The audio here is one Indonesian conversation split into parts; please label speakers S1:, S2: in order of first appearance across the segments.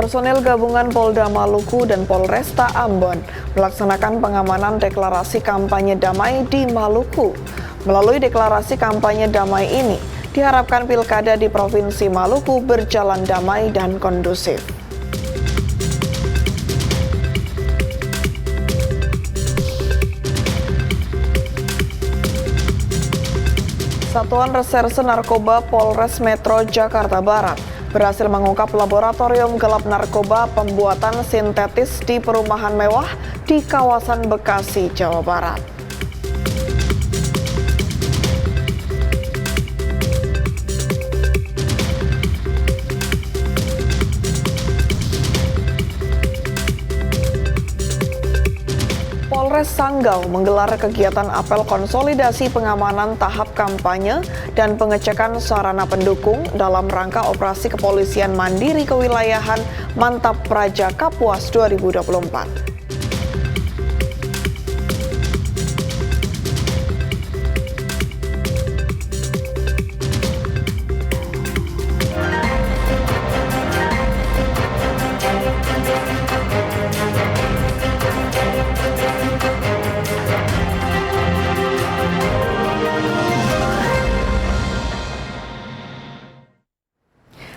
S1: Personil gabungan Polda Maluku dan Polresta Ambon melaksanakan pengamanan deklarasi kampanye damai di Maluku. Melalui deklarasi kampanye damai ini, diharapkan pilkada di Provinsi Maluku berjalan damai dan kondusif. Satuan Reserse Narkoba Polres Metro Jakarta Barat berhasil mengungkap laboratorium gelap narkoba pembuatan sintetis di perumahan mewah di kawasan Bekasi, Jawa Barat. Polres Sanggau menggelar kegiatan apel konsolidasi pengamanan tahap kampanye dan pengecekan sarana pendukung dalam rangka operasi kepolisian mandiri kewilayahan Mantap Praja Kapuas 2024.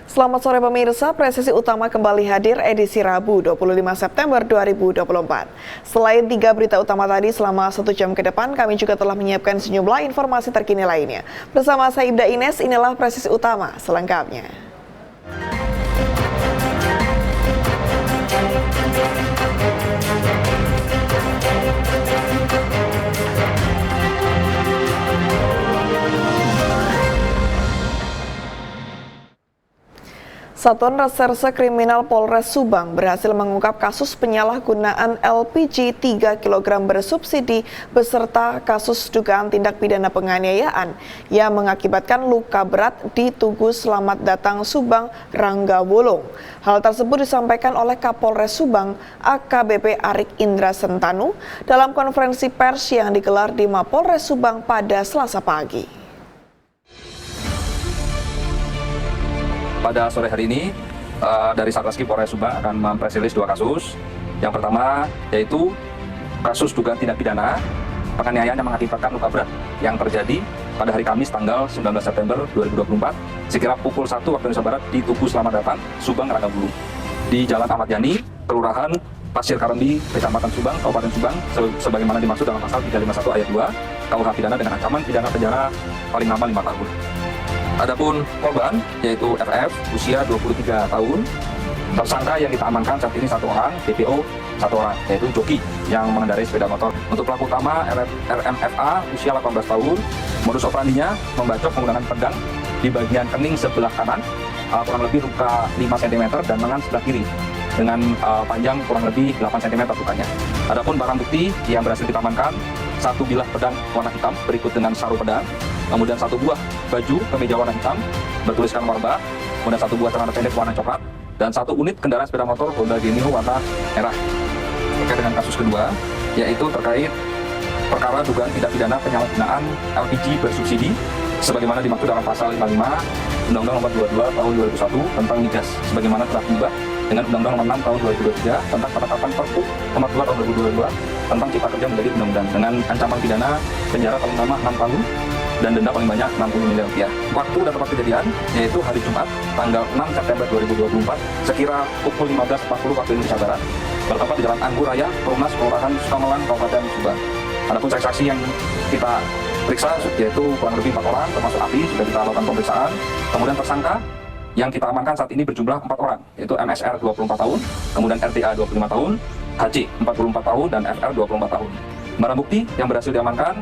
S1: Selamat sore pemirsa, Presisi Utama kembali hadir edisi Rabu 25 September 2024. Selain 3 berita utama tadi, selama 1 jam ke depan kami juga telah menyiapkan sejumlah informasi terkini lainnya. Bersama saya Ibda Ines, inilah Presisi Utama selengkapnya. Satuan Reserse Kriminal Polres Subang berhasil mengungkap kasus penyalahgunaan LPG 3 kg bersubsidi beserta kasus dugaan tindak pidana penganiayaan yang mengakibatkan luka berat di Tugu Selamat Datang Subang, Rangga Wolong. Hal tersebut disampaikan oleh Kapolres Subang, AKBP Arik Indra Sentanu, dalam konferensi pers yang digelar di Mapolres Subang pada Selasa pagi.
S2: Pada sore hari ini, dari Satlantas Polres Subang akan mempress-rilis 2 kasus. Yang pertama yaitu kasus dugaan tindak pidana penganiayaan yang mengakibatkan luka berat yang terjadi pada hari Kamis tanggal 19 September 2024 sekira pukul 1 waktu Indonesia Barat di Tugu Selamat Datang, Subang, Rangga Wolong, di Jalan Ahmad Yani, Kelurahan Pasir Karendi, Kecamatan Subang, Kabupaten Subang, sebagaimana dimaksud dalam pasal 351 ayat 2 KUH pidana dengan ancaman pidana penjara paling lama 5 tahun. Adapun korban yaitu FF usia 23 tahun. Tersangka yang kita amankan saat ini 1 orang, DPO 1 orang, yaitu joki yang mengendarai sepeda motor. Untuk pelaku utama RMFA usia 18 tahun. Modus operandinya membacok menggunakan pedang di bagian kening sebelah kanan, kurang lebih luka 5 cm dan lengan sebelah kiri dengan panjang kurang lebih 8 cm lukanya. Adapun barang bukti yang berhasil kita amankan 1 bilah pedang warna hitam berikut dengan saru pedang, kemudian 1 buah baju kemeja warna hitam bertuliskan warba, kemudian 1 buah celana pendek warna coklat, dan 1 unit kendaraan sepeda motor Honda Genio warna merah. Terkait dengan kasus kedua, yaitu terkait perkara dugaan tindak pidana penyalahgunaan LPG bersubsidi, sebagaimana dimaksud dalam pasal 55 Undang-Undang Nomor 22 Tahun 2001 tentang migas, sebagaimana telah diubah dengan Undang-Undang Nomor 6 Tahun 2023 tentang penetapan Perpu Nomor 2 Tahun 2022 tentang Cipta Kerja menjadi undang-undang dengan ancaman pidana penjara paling lama 6 tahun dan denda paling banyak 60 miliar rupiah. Waktu dan tempat kejadian yaitu hari Jumat tanggal 6 September 2024 sekira pukul 15.40 waktu Indonesia Barat, bertempat di Jalan Anggur Raya, Perumnas, Kelurahan Sukamelan, Kabupaten Subang. Adapun saksi yang kita periksa yaitu kurang lebih 4 orang, termasuk api sudah kita lakukan pemeriksaan. Kemudian tersangka yang kita amankan saat ini berjumlah 4 orang, yaitu MSR 24 tahun, kemudian RTA 25 tahun, HC 44 tahun, dan FR 24 tahun. Barang bukti yang berhasil diamankan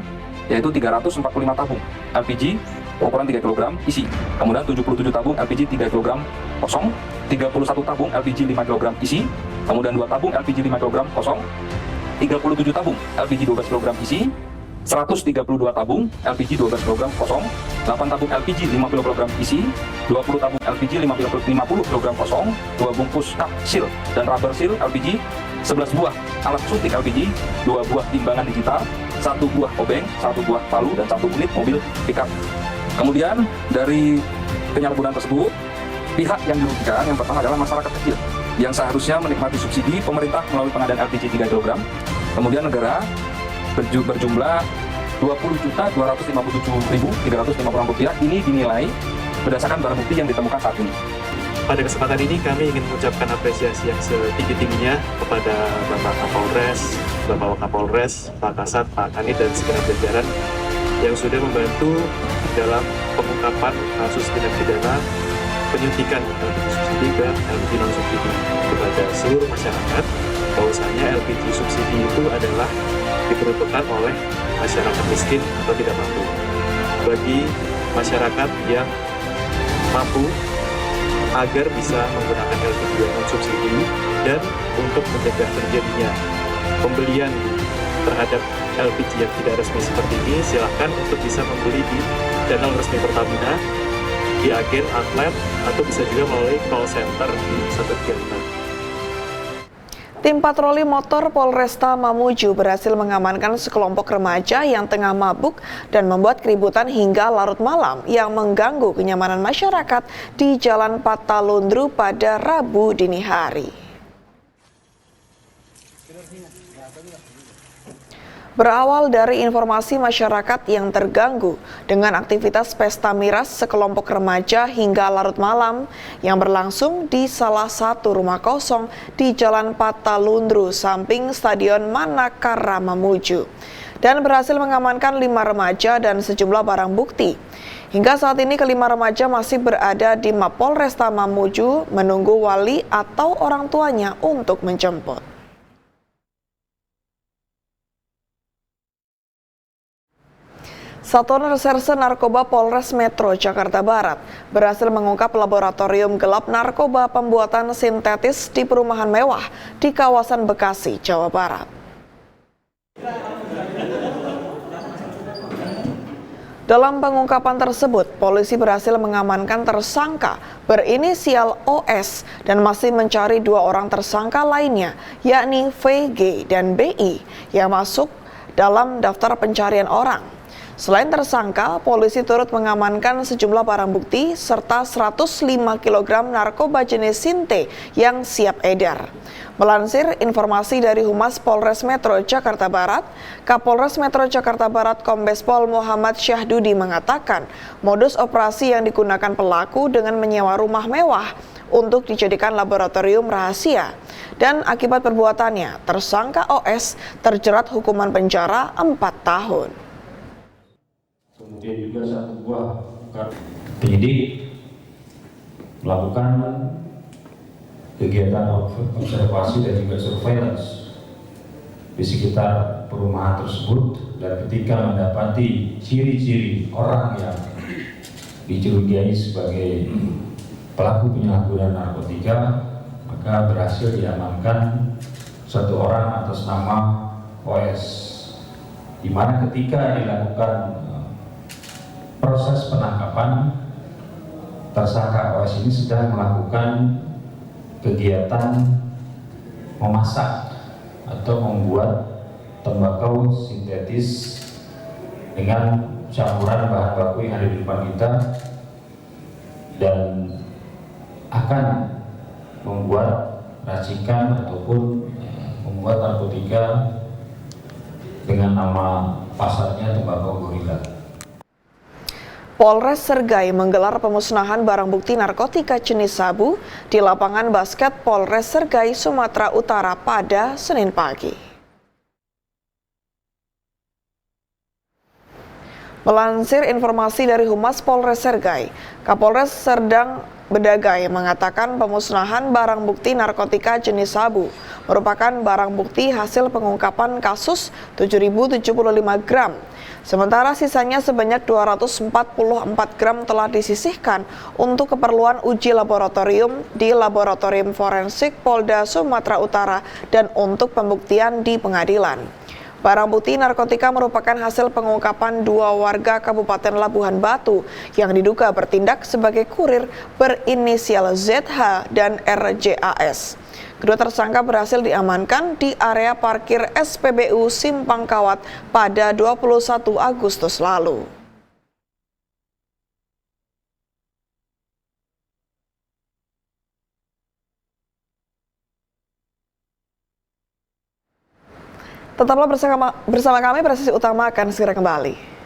S2: yaitu 345 tabung LPG ukuran 3 kg isi, kemudian 77 tabung LPG 3 kg kosong, 31 tabung LPG 5 kg isi, kemudian 2 tabung LPG 5 kg kosong, 37 tabung LPG 12 kg isi, 132 tabung LPG 12 kg kosong, 8 tabung LPG 5 kg isi, 20 tabung LPG 50 kg kosong, 2 bungkus cup seal dan rubber seal LPG, 11 buah alat suntik LPG, 2 buah timbangan digital, 1 buah obeng, 1 buah palu, dan 1 unit mobil pickup. Kemudian dari penyalahgunaan tersebut, pihak yang dirugikan yang pertama adalah masyarakat kecil yang seharusnya menikmati subsidi pemerintah melalui pengadaan LPG 3 kg, kemudian negara berjumlah Rp20.257.350 ini dinilai berdasarkan barang bukti yang ditemukan saat ini.
S3: Pada kesempatan ini kami ingin mengucapkan apresiasi yang setinggi-tingginya kepada Bapak Kapolres, Bapak Wakapolres, Pak Kasat, Pak Kanit, dan segenap jajaran yang sudah membantu dalam pengungkapan kasus tindak pidana penyuntikan LPG subsidi ke LPG non subsidi kepada seluruh masyarakat. Bahwasanya LPG subsidi itu adalah diperuntukkan oleh masyarakat miskin atau tidak mampu. Bagi masyarakat yang mampu agar bisa menggunakan LPG non subsidi, dan untuk mencegah terjadinya pembelian terhadap LPG yang tidak resmi seperti ini, silahkan untuk bisa membeli di channel resmi Pertamina, di agen outlet, atau bisa juga melalui call center di 134.
S1: Tim patroli motor Polresta Mamuju berhasil mengamankan sekelompok remaja yang tengah mabuk dan membuat keributan hingga larut malam yang mengganggu kenyamanan masyarakat di Jalan Patalundru pada Rabu dini hari. Berawal dari informasi masyarakat yang terganggu dengan aktivitas pesta miras sekelompok remaja hingga larut malam yang berlangsung di salah satu rumah kosong di Jalan Patalundru samping Stadion Manakara Mamuju, dan berhasil mengamankan 5 remaja dan sejumlah barang bukti. Hingga saat ini kelima remaja masih berada di Mapolresta Mamuju menunggu wali atau orang tuanya untuk menjemput. Satuan Reserse Narkoba Polres Metro Jakarta Barat berhasil mengungkap laboratorium gelap narkoba pembuatan sintetis di perumahan mewah di kawasan Bekasi, Jawa Barat. Dalam pengungkapan tersebut, polisi berhasil mengamankan tersangka berinisial OS dan masih mencari 2 orang tersangka lainnya, yakni VG dan BI yang masuk dalam daftar pencarian orang. Selain tersangka, polisi turut mengamankan sejumlah barang bukti serta 105 kg narkoba jenis Sinte yang siap edar. Melansir informasi dari Humas Polres Metro Jakarta Barat, Kapolres Metro Jakarta Barat Kombes Pol Muhammad Syahdudi mengatakan modus operasi yang digunakan pelaku dengan menyewa rumah mewah untuk dijadikan laboratorium rahasia. Dan akibat perbuatannya, tersangka OS terjerat hukuman penjara 4 tahun.
S4: Kemudian juga satu buah penyidik melakukan kegiatan observasi dan juga surveillance di sekitar perumahan tersebut, dan ketika mendapati ciri-ciri orang yang dicurigai sebagai pelaku penyalahgunaan narkotika, maka berhasil diamankan 1 orang atas nama OS, di mana ketika dilakukan proses penangkapan, tersangka OS ini sedang melakukan kegiatan memasak atau membuat tembakau sintetis dengan campuran bahan baku yang ada di depan kita, dan akan membuat racikan ataupun membuat narkotika dengan nama pasarnya tembakau gorila.
S1: Polres Sergai menggelar pemusnahan barang bukti narkotika jenis sabu di lapangan basket Polres Sergai, Sumatera Utara pada Senin pagi. Melansir informasi dari Humas Polres Sergai, Kapolres Serdang Bedagai mengatakan pemusnahan barang bukti narkotika jenis sabu merupakan barang bukti hasil pengungkapan kasus 7.075 gram. Sementara sisanya sebanyak 244 gram telah disisihkan untuk keperluan uji laboratorium di Laboratorium Forensik Polda Sumatera Utara dan untuk pembuktian di pengadilan. Barang bukti narkotika merupakan hasil pengungkapan 2 warga Kabupaten Labuhan Batu yang diduga bertindak sebagai kurir berinisial ZH dan RJAS. Kedua tersangka berhasil diamankan di area parkir SPBU Simpang Kawat pada 21 Agustus lalu. Tetaplah bersama kami, presisi utama akan segera kembali.